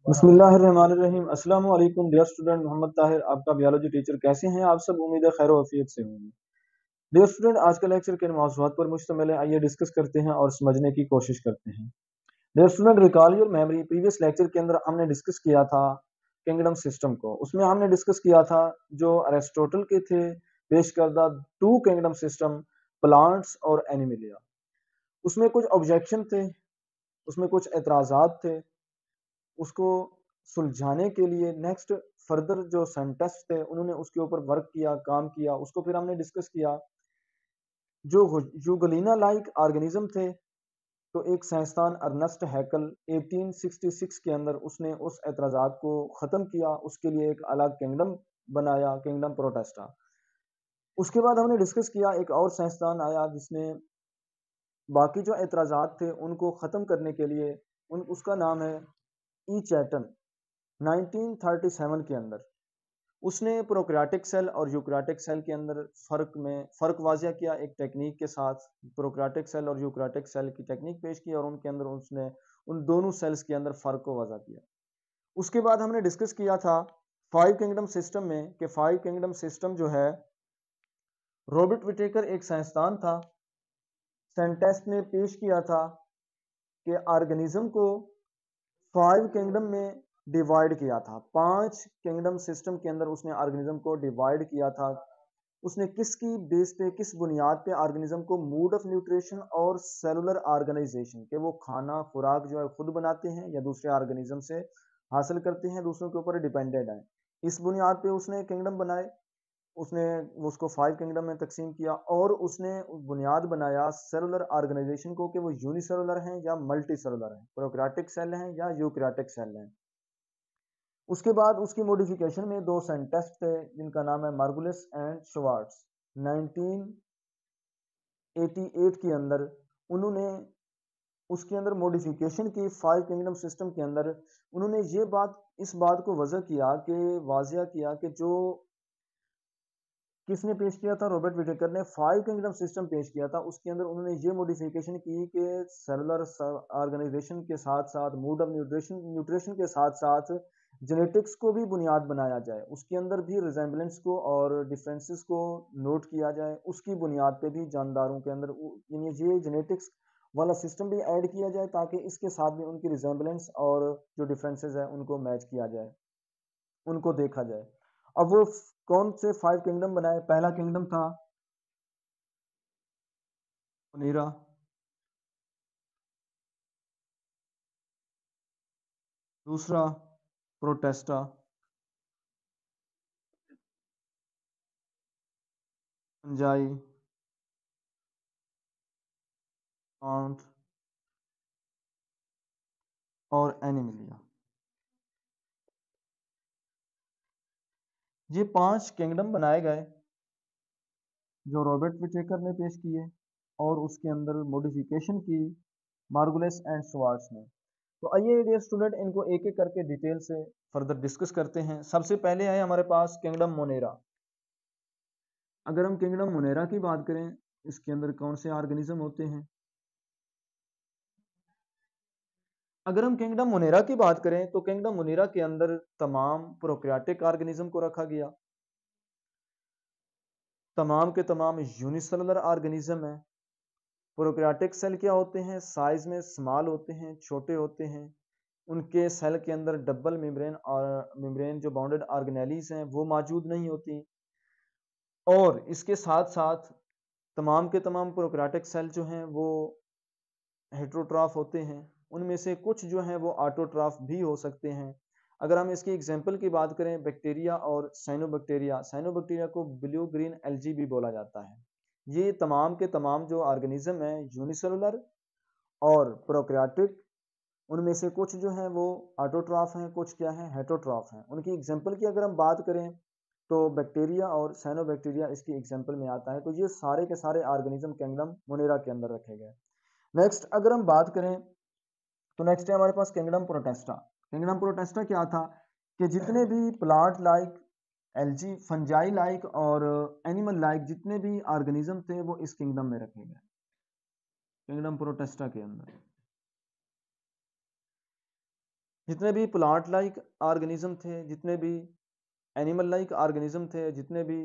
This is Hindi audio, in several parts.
बिस्मिल्लाहिर्रहमानिर्रहीम। अस्सलाम वालेकुम डियर स्टूडेंट, मोहम्मद ताहिर आपका बियोलॉजी टीचर। कैसे हैं आप सब? उम्मीद है खैर वफियत से होंगे। डियर स्टूडेंट, आज का लेक्चर किन मौज़ूआत पर मुश्तमिल है, आइए डिस्कस करते हैं और समझने की कोशिश करते हैं। Dear student, recall your memory. Previous lecture के अंदर हमने डिस्कस किया था किंगडम सिस्टम को। उसमें हमने डिस्कस किया था जो अरिस्टोटल के थे पेश करदा टू किंगडम सिस्टम, प्लांट्स और एनिमलिया। उसमें कुछ ऑब्जेक्शन थे, उसमें कुछ एतराज़ात थे। उसको सुलझाने के लिए नेक्स्ट फर्दर जो साइंटिस्ट थे उन्होंने उसके ऊपर वर्क किया, काम किया। उसको फिर हमने डिस्कस किया जो यूगलिना लाइक ऑर्गेनिज्म थे। तो एक साइंसदान अर्नेस्ट हैकल 1866 के अंदर उसने उस एतराज़ात को ख़त्म किया, उसके लिए एक अलग किंगडम बनाया, किंगडम प्रोटेस्टा। उसके बाद हमने डिस्कस किया एक और साइंसदान आया जिसने बाकी जो एतराज़ात थे उनको ख़त्म करने के लिए उसका नाम है ई चैटन। 1937 के अंदर उसने प्रोक्रियाटिक सेल और यूक्रियाटिक सेल के अंदर फ़र्क वाज़िया किया एक टेक्निक के साथ। प्रोक्रियाटिक सेल और यूक्रियाटिक सेल की टेक्निक पेश की और उनके अंदर उसने उन दोनों सेल्स के अंदर फ़र्क को वाज़ा किया। उसके बाद हमने डिस्कस किया था फाइव किंगडम सिस्टम में कि फाइव किंगडम सिस्टम जो है, रॉबर्ट विटेकर एक साइंसदान था, साइंटिस्ट ने पेश किया था कि ऑर्गेनिज्म को फाइव किंगडम में डिवाइड किया था। पांच किंगडम सिस्टम के अंदर उसने ऑर्गेनिज्म को डिवाइड किया था। उसने किसकी बेस पे, किस बुनियाद पे ऑर्गेनिज्म को मूड ऑफ न्यूट्रिशन और सेलुलर ऑर्गेनाइजेशन के वो खाना खुराक जो है खुद बनाते हैं या दूसरे ऑर्गेनिज्म से हासिल करते हैं, दूसरों के ऊपर डिपेंडेंट है, इस बुनियाद पे उसने किंगडम बनाए। उसने उसको फाइव किंगडम में तकसीम किया और उसने बुनियाद बनाया सेलुलर ऑर्गेनाइजेशन को कि वो यूनिसेलुलर हैं या मल्टी सेलुलर हैं, प्रोक्रियाटिक सेल हैं या यूक्रियाटिक सेल हैं। उसके बाद उसकी मॉडिफिकेशन में दो साइंटिस्ट थे जिनका नाम है मार्गुलिस एंड श्वार्ट्ज। 1988 के अंदर उन्होंने उसके अंदर मॉडिफिकेशन की फाइव किंगडम सिस्टम के अंदर। उन्होंने इस बात को वजह किया कि वाजिया किया कि जो किसने पेश किया था, रॉबर्ट विटेकर ने फाइव किंगडम सिस्टम पेश किया था। उसके अंदर उन्होंने ये मॉडिफिकेशन की कि सेलुलर ऑर्गेनाइजेशन के साथ साथ मूड ऑफ न्यूट्रिशन न्यूट्रिशन के साथ साथ जेनेटिक्स को भी बुनियाद बनाया जाए, उसके अंदर भी रिजेंबलेंस को और डिफरेंसेस को नोट किया जाए, उसकी बुनियाद पे भी जानदारों के अंदर यानी ये जेनेटिक्स वाला सिस्टम भी ऐड किया जाए ताकि इसके साथ भी उनकी रिजेंबलेंस और जो डिफरेंसेस है उनको मैच किया जाए, उनको देखा जाए। अब वो कौन से फाइव किंगडम बनाए? पहला किंगडम था मुनीरा, दूसरा प्रोटेस्टा, फंजाई, आंट और एनिमिलिया। ये पांच किंगडम बनाए गए जो रॉबर्ट विटेकर ने पेश किए और उसके अंदर मॉडिफिकेशन की मार्गुलेस एंड श्वार्ट्ज ने। तो आइए डियर स्टूडेंट इनको एक एक करके डिटेल से फर्दर डिस्कस करते हैं। सबसे पहले है हमारे पास किंगडम मोनेरा। अगर हम किंगडम मोनेरा की बात करें, इसके अंदर कौन से ऑर्गेनिज्म होते हैं? अगर हम किंगडम मुनेरा की बात करें तो किंगडम मुनेरा के अंदर तमाम प्रोक्रियाटिक ऑर्गेनिज्म को रखा गया। तमाम के तमाम यूनिसेलुलर ऑर्गेनिज्म है। प्रोक्रियाटिक सेल क्या होते हैं? साइज में स्मॉल होते हैं, छोटे होते हैं। उनके सेल के अंदर डबल मेम्ब्रेन और मेम्ब्रेन जो बाउंडेड ऑर्गेनेलीज हैं वो मौजूद नहीं होती। और इसके साथ साथ तमाम के तमाम प्रोक्रियाटिक सेल जो हैं वो हेट्रोट्रॉफ होते हैं। उनमें से कुछ जो हैं वो ऑटोट्रॉफ भी हो सकते हैं। अगर हम इसकी एग्जांपल की बात करें, बैक्टीरिया और साइनोबैक्टीरिया, साइनोबैक्टीरिया को ब्लू ग्रीन एल्गी भी बोला जाता है। ये तमाम के तमाम जो ऑर्गेनिज्म हैं यूनिसेलुलर और प्रोक्रियाटिक, उनमें से कुछ जो हैं वो ऑटोट्रॉफ हैं, कुछ क्या हैं, हेटरोट्रॉफ हैं। उनकी एग्जांपल की अगर हम बात करें तो बैक्टीरिया और साइनोबैक्टीरिया इसकी एग्जांपल में आता है। तो ये सारे के सारे ऑर्गेनिज्म किंगडम मोनेरा के अंदर रखे गए। नेक्स्ट अगर हम बात करें तो नेक्स्ट है हमारे पास किंगडम प्रोटेस्टा। किंगडम प्रोटेस्टा क्या था कि जितने भी plant like, algae, fungi like और एनिमल लाइक जितने भी ऑर्गेनिज्म थे वो इस किंगडम में रखे गए, किंगडम प्रोटेस्टा के अंदर। जितने भी प्लांट लाइक ऑर्गेनिज्म थे, जितने भी एनिमल लाइक ऑर्गेनिज्म थे, जितने भी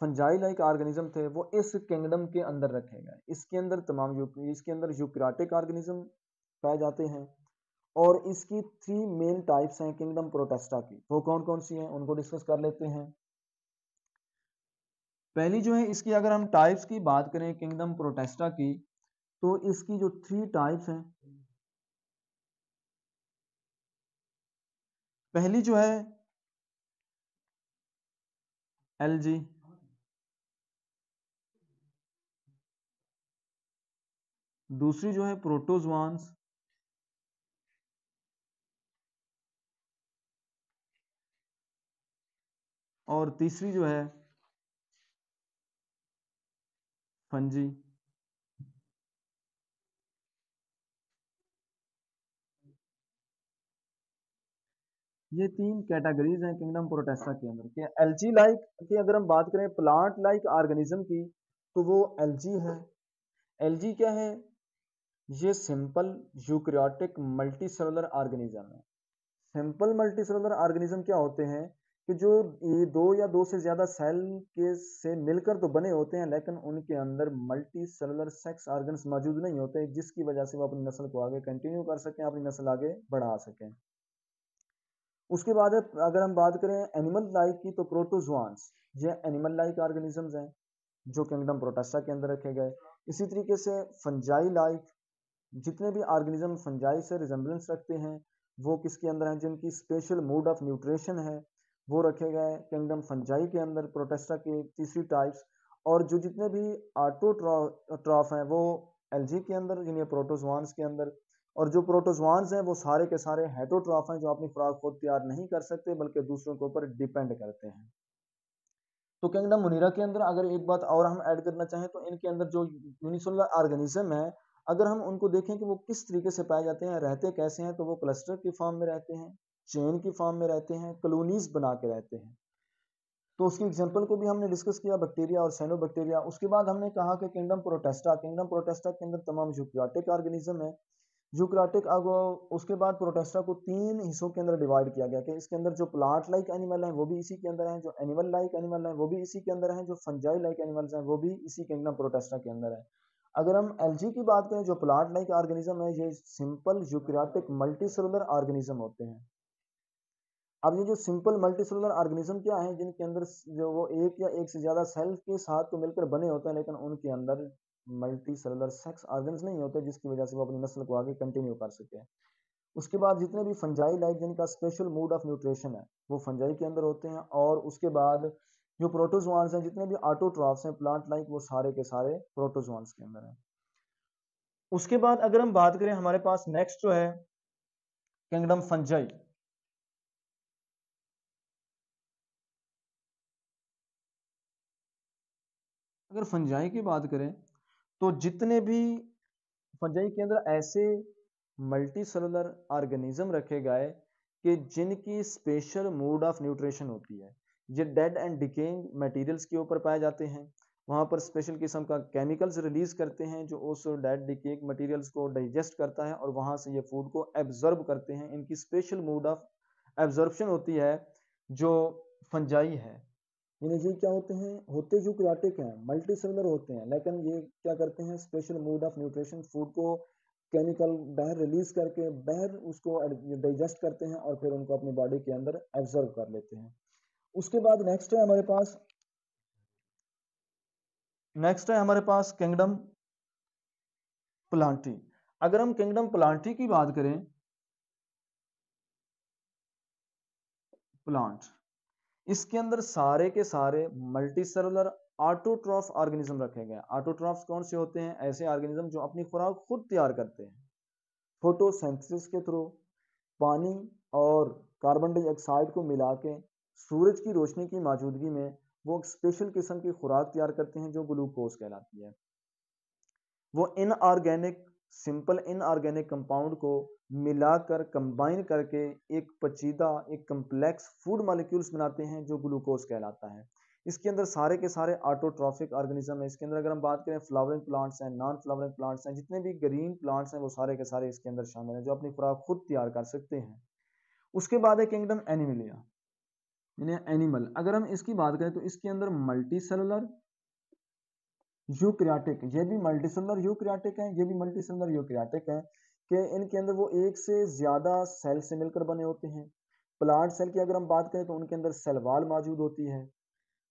फंजाई लाइक ऑर्गेनिज्म थे, वो इस किंगडम के अंदर रखे गए। इसके अंदर इसके अंदर यूकैरियोटिक ऑर्गेनिज्म पाए जाते हैं और इसकी 3 मेन टाइप्स हैं किंगडम प्रोटेस्टा की। वो कौन कौन सी हैं उनको डिस्कस कर लेते हैं। पहली जो है इसकी, अगर हम टाइप्स की बात करें किंगडम प्रोटेस्टा की, तो इसकी जो 3 टाइप्स हैं, पहली जो है एलजी, दूसरी जो है प्रोटोजोआंस, और तीसरी जो है फंजी। ये 3 कैटेगरीज हैं किंगडम प्रोटेस्टा के अंदर के। एल्जी लाइक की अगर हम बात करें प्लांट लाइक ऑर्गेनिज्म की, तो वो एल्जी है। एल्जी क्या है? ये सिंपल यूकैरियोटिक मल्टीसेलुलर ऑर्गेनिज्म है। सिंपल मल्टीसेलुलर ऑर्गेनिज्म क्या होते हैं कि जो ये 2 या 2 से ज्यादा सेल के से मिलकर तो बने होते हैं, लेकिन उनके अंदर मल्टी सेलुलर सेक्स ऑर्गन्स मौजूद नहीं होते, जिसकी वजह से वो अपनी नस्ल को आगे कंटिन्यू कर सकें, अपनी नस्ल आगे बढ़ा सकें। उसके बाद अगर हम बात करें एनिमल लाइफ की, तो प्रोटोजोआंस ये एनिमल लाइक ऑर्गेनिजम्स हैं जो किंगडम प्रोटेस्टा के अंदर रखे गए। इसी तरीके से फंजाई लाइक, जितने भी ऑर्गेनिज्म फंजाई से रिजेंबलेंस रखते हैं वो किसके अंदर हैं, जिनकी स्पेशल मोड ऑफ न्यूट्रिशन है, वो रखे गए किंगडम फंजाई के अंदर, प्रोटेस्टा के तीसरी टाइप्स। और जो जितने भी ऑटोट्रॉफ हैं वो एल्जी के अंदर, यानी प्रोटोजोआंस के अंदर। और जो प्रोटोजोआंस हैं वो सारे के सारे हेटरोट्रॉफ हैं, जो अपनी खुराक खुद तैयार नहीं कर सकते बल्कि दूसरों के ऊपर डिपेंड करते हैं। तो किंगडम मुनीरा के अंदर अगर एक बात और हम ऐड करना चाहें, तो इनके अंदर जो यूनिसेलुलर ऑर्गेनिज्म है, अगर हम उनको देखें कि वो किस तरीके से पाए जाते हैं, रहते कैसे हैं, तो वो क्लस्टर की फॉर्म में रहते हैं, चेन की फॉर्म में रहते हैं, कॉलोनीज बना के रहते हैं। तो उसकी एग्जांपल को भी हमने डिस्कस किया, बैक्टीरिया और साइनोबैक्टीरिया। उसके बाद हमने कहा कि किंगडम प्रोटेस्टा के अंदर तमाम यूकैरियोटिक ऑर्गेनिज्म है। यूकैरियोटिक, अब उसके बाद प्रोटेस्टा को 3 हिस्सों के अंदर डिवाइड किया गया कि इसके अंदर जो प्लांट लाइक एनिमल हैं वो भी इसी के अंदर हैं, जो एनिमल लाइक एनिमल हैं वो भी इसी के अंदर हैं, जो फंजाई लाइक एनिमल्स हैं वो भी इसी किंगडम प्रोटेस्टा के अंदर है। अगर हम एल्जी की बात करें, जो प्लांट लाइक ऑर्गेनिज्म है, ये सिंपल यूकैरियोटिक मल्टीसेलुलर ऑर्गेनिज्म होते हैं। अब ये जो सिंपल मल्टीसेलुलर ऑर्गेनिज्म क्या है, जिनके अंदर जो वो एक या एक से ज्यादा सेल के साथ तो मिलकर बने होते हैं, लेकिन उनके अंदर मल्टी सेलुलर सेक्स ऑर्गन्स नहीं होते, जिसकी वजह से वो अपनी नस्ल को आगे कंटिन्यू कर सके। उसके बाद जितने भी फंजाई लाइक जिनका स्पेशल मोड ऑफ न्यूट्रिशन है वो फंजाई के अंदर होते हैं। और उसके बाद जो प्रोटोजोआंस हैं, जितने भी ऑटोट्रॉफ्स हैं प्लांट लाइक, वो सारे के सारे प्रोटोजोआंस के अंदर हैं। उसके बाद अगर हम बात करें, हमारे पास नेक्स्ट जो है किंगडम फंजाई। अगर फंजाई की बात करें, तो जितने भी फंजाई के अंदर ऐसे मल्टी सेलुलर ऑर्गेनिज्म रखे गए कि जिनकी स्पेशल मोड ऑफ न्यूट्रिशन होती है, ये डेड एंड डिकेइंग मटेरियल्स के ऊपर पाए जाते हैं। वहां पर स्पेशल किस्म का केमिकल्स रिलीज करते हैं जो उस डेड डिकेइंग मटेरियल्स को डाइजेस्ट करता है और वहां से ये फूड को एब्जॉर्ब करते हैं। इनकी स्पेशल मोड ऑफ एब्जॉर्प्शन होती है जो फंजाई है। यानी ये क्या होते यूकैरियोटिक हैं, मल्टी सेलुलर होते हैं, लेकिन ये क्या करते हैं, special mode of nutrition, food को केमिकल बाहर रिलीज करके बाहर उसको डाइजेस्ट करते हैं और फिर उनको अपनी बॉडी के अंदर एब्जॉर्ब कर लेते हैं। उसके बाद नेक्स्ट है हमारे पास किंगडम प्लांटी। अगर हम किंगडम प्लांटी की बात करें, प्लांट, इसके अंदर सारे के सारे मल्टी सेलुलर ऑटोट्रॉफ ऑर्गेनिज्म रखे गए हैं। ऑटोट्रॉफ्स कौन से होते हैं? ऐसे ऑर्गेनिज्म जो अपनी खुराक खुद तैयार करते हैं फोटोसिंथेसिस के थ्रू, पानी और कार्बन डाइऑक्साइड को मिला के सूरज की रोशनी की मौजूदगी में वो एक स्पेशल किस्म की खुराक तैयार करते हैं जो ग्लूकोज कहलाती है। वो इनऑर्गेनिक, सिंपल इनऑर्गेनिक कंपाउंड को मिलाकर कंबाइन करके एक पेचीदा, एक कम्प्लेक्स फूड मॉलिक्यूल्स बनाते हैं जो ग्लूकोज कहलाता है। इसके अंदर सारे के सारे ऑटोट्रॉफिक ऑर्गेनिज्म है। इसके अंदर अगर हम बात करें फ्लावरिंग प्लांट्स हैं, नॉन फ्लावरिंग प्लांट्स हैं, जितने भी ग्रीन प्लांट्स हैं वो सारे के सारे इसके अंदर शामिल हैं जो अपनी खुराक खुद तैयार कर सकते हैं। उसके बाद है किंगडम एनिमलिया, यानी एनिमल। अगर हम इसकी बात करें तो इसके अंदर मल्टी सेलुलर यूकैरियोटिक, ये भी मल्टीसेलुलर यूकैरियोटिक है, ये भी मल्टीसेलुलर यूकैरियोटिक है कि इनके अंदर वो एक से ज्यादा सेल से मिलकर बने होते हैं। प्लांट सेल की अगर हम बात करें तो उनके अंदर सेल वॉल मौजूद होती है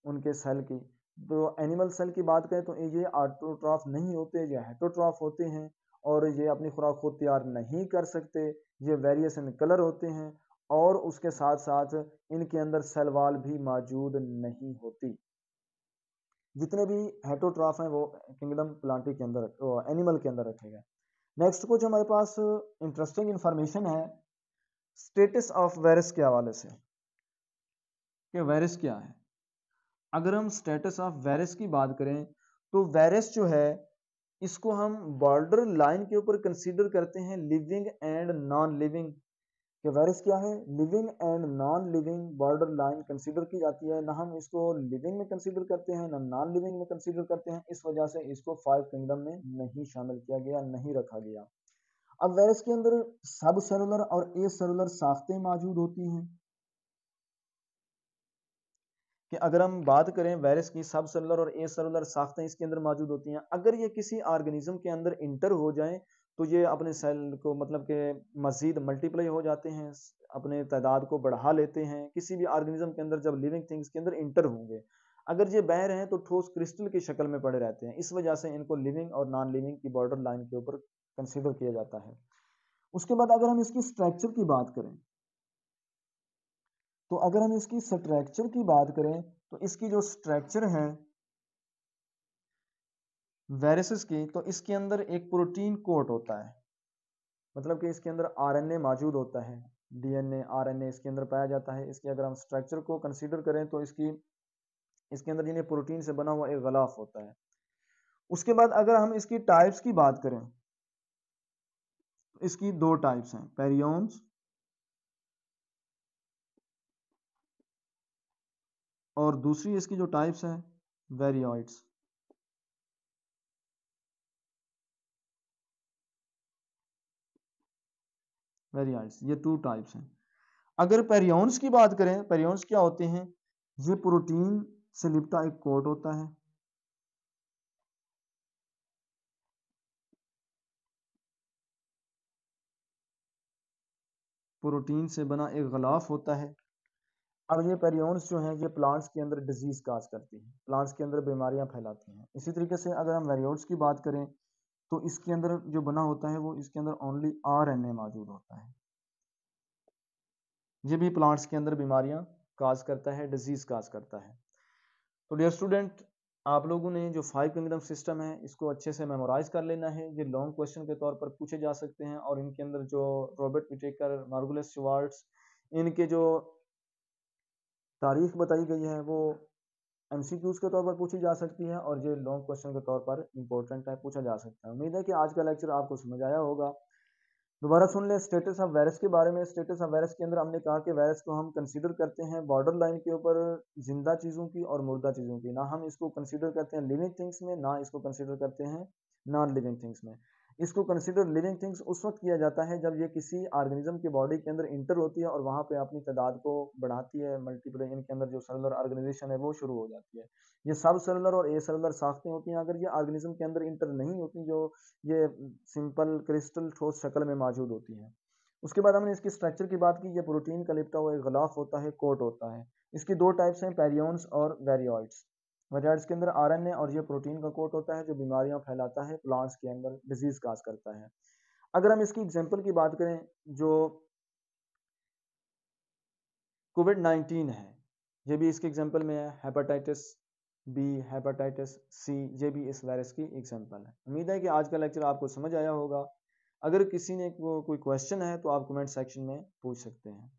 उनके सेल की। तो एनिमल सेल की बात करें तो ये ऑटोट्रॉफ नहीं होते, ये हेटरोट्रॉफ होते हैं और ये अपनी खुराक खुद तैयार नहीं कर सकते। ये वेरिएशन कलर होते हैं और उसके साथ साथ इनके अंदर सेल वॉल भी मौजूद नहीं होती। जितने भी हेटरोट्रॉफ हैं वो किंगडम प्लांटी के अंदर एनिमल के अंदर रखे गए। नेक्स्ट कुछ हमारे पास इंटरेस्टिंग इंफॉर्मेशन है स्टेटस ऑफ वायरस के हवाले से कि वायरस क्या है। अगर हम स्टेटस ऑफ वायरस की बात करें तो वायरस जो है इसको हम बॉर्डर लाइन के ऊपर कंसीडर करते हैं लिविंग एंड नॉन लिविंग। कि वायरस क्या है, living and non living border line consider की जाती है। ना हम इसको लिविंग में कंसीडर करते हैं ना नॉन लिविंग में कंसीडर करते हैं, इस वजह से इसको 5 किंगडम में नहीं शामिल किया गया, नहीं रखा गया। अब वायरस के अंदर सब सेलुलर और ए सेलुलर साख्तें मौजूद होती हैं। कि अगर हम बात करें वायरस की, सब सेलुलर और ए सेलुलर साख्तें इसके अंदर मौजूद होती हैं। अगर ये किसी ऑर्गेनिज्म के अंदर इंटर हो जाएं तो ये अपने सेल को मतलब के मजीद मल्टीप्लाई हो जाते हैं, अपने तादाद को बढ़ा लेते हैं। किसी भी ऑर्गेनिज्म के अंदर जब लिविंग थिंग्स के अंदर इंटर होंगे, अगर ये बह रहे हैं तो ठोस क्रिस्टल की शक्ल में पड़े रहते हैं, इस वजह से इनको लिविंग और नॉन लिविंग की बॉर्डर लाइन के ऊपर कंसिडर किया जाता है। उसके बाद अगर हम इसकी स्ट्रक्चर की बात करें तो अगर हम इसकी स्ट्रक्चर की बात करें तो इसकी जो स्ट्रक्चर है वायरसेस की, तो इसके अंदर एक प्रोटीन कोट होता है, मतलब कि इसके अंदर आरएनए मौजूद होता है, डीएनए आरएनए इसके अंदर पाया जाता है। इसके अगर हम स्ट्रक्चर को कंसीडर करें तो इसके अंदर जिन्हें प्रोटीन से बना हुआ एक गलाफ होता है। उसके बाद अगर हम इसकी टाइप्स की बात करें तो इसकी दो टाइप्स हैं, पेरियोन्स और दूसरी इसकी जो टाइप्स है वेरियोइड्स। वेरियोइड्स ये टू टाइप्स हैं। अगर पेरियोन्स की बात करें, पेरियोन्स क्या होते हैं, ये प्रोटीन से लिपटा एक कोट होता है। प्रोटीन से बना एक गलाफ होता है। अब ये पेरियोन्स जो हैं ये प्लांट्स के अंदर डिजीज काज करती हैं, प्लांट्स के अंदर बीमारियां फैलाती हैं। इसी तरीके से अगर हम वेरियोड्स की बात करें तो इसके अंदर जो बना होता है वो इसके अंदर ओनली आरएनए मौजूद होता है। ये भी प्लांट्स के अंदर बीमारियां काज करता है, डिजीज काज करता है। तो डियर स्टूडेंट, आप लोगों ने जो 5 किंगडम सिस्टम है इसको अच्छे से मेमोराइज कर लेना है। ये लॉन्ग क्वेश्चन के तौर पर पूछे जा सकते हैं और इनके अंदर जो रॉबर्ट विटेकर, मार्गुलिस स्टीवर्ट्स, इनके जो तारीख बताई गई है वो एमसीक्यूज के तौर पर पूछी जा सकती है और ये लॉन्ग क्वेश्चन के तौर पर इंपॉर्टेंट है, पूछा जा सकता है। उम्मीद है कि आज का लेक्चर आपको समझ आया होगा। दोबारा सुन ले स्टेटस ऑफ वायरस के बारे में। स्टेटस ऑफ वायरस के अंदर हमने कहा कि वायरस को हम कंसीडर करते हैं बॉर्डर लाइन के ऊपर जिंदा चीज़ों की और मुर्दा चीज़ों की। ना हम इसको कंसीडर करते हैं लिविंग थिंग्स में, ना इसको कंसीडर करते हैं नॉन लिविंग थिंग्स में। इसको कंसीडर लिविंग थिंग्स उस वक्त किया जाता है जब ये किसी ऑर्गेनिज्म की बॉडी के अंदर इंटर होती है और वहां पे अपनी तादाद को बढ़ाती है, मल्टीप्लाई इनके अंदर जो सेलुलर ऑर्गेनाइजेशन है वो शुरू हो जाती है। ये सब सेलुलर और ए सेलुलर साख्तें होती हैं। अगर ये ऑर्गेनिज्म के अंदर इंटर नहीं होती, जो ये सिंपल क्रिस्टल ठोस शक्ल में मौजूद होती हैं। उसके बाद हमने इसकी स्ट्रक्चर की बात की। ये प्रोटीन का लिपटा हुआ एक गलाफ होता है, कोट होता है। इसकी दो टाइप्स हैं, पेरियोन्स और वेरियोइड्स। वेरियोइड्स के अंदर आरएनए और ये प्रोटीन का कोट होता है जो बीमारियां फैलाता है, प्लांट्स के अंदर डिजीज काज करता है। अगर हम इसकी एग्जांपल की बात करें, जो कोविड 19 है ये भी इसके एग्जांपल में है, हेपेटाइटिस बी, हेपेटाइटिस सी, ये भी इस वायरस की एग्जांपल है। उम्मीद है कि आज का लेक्चर आपको समझ आया होगा। अगर किसी ने कोई क्वेश्चन है तो आप कमेंट सेक्शन में पूछ सकते हैं।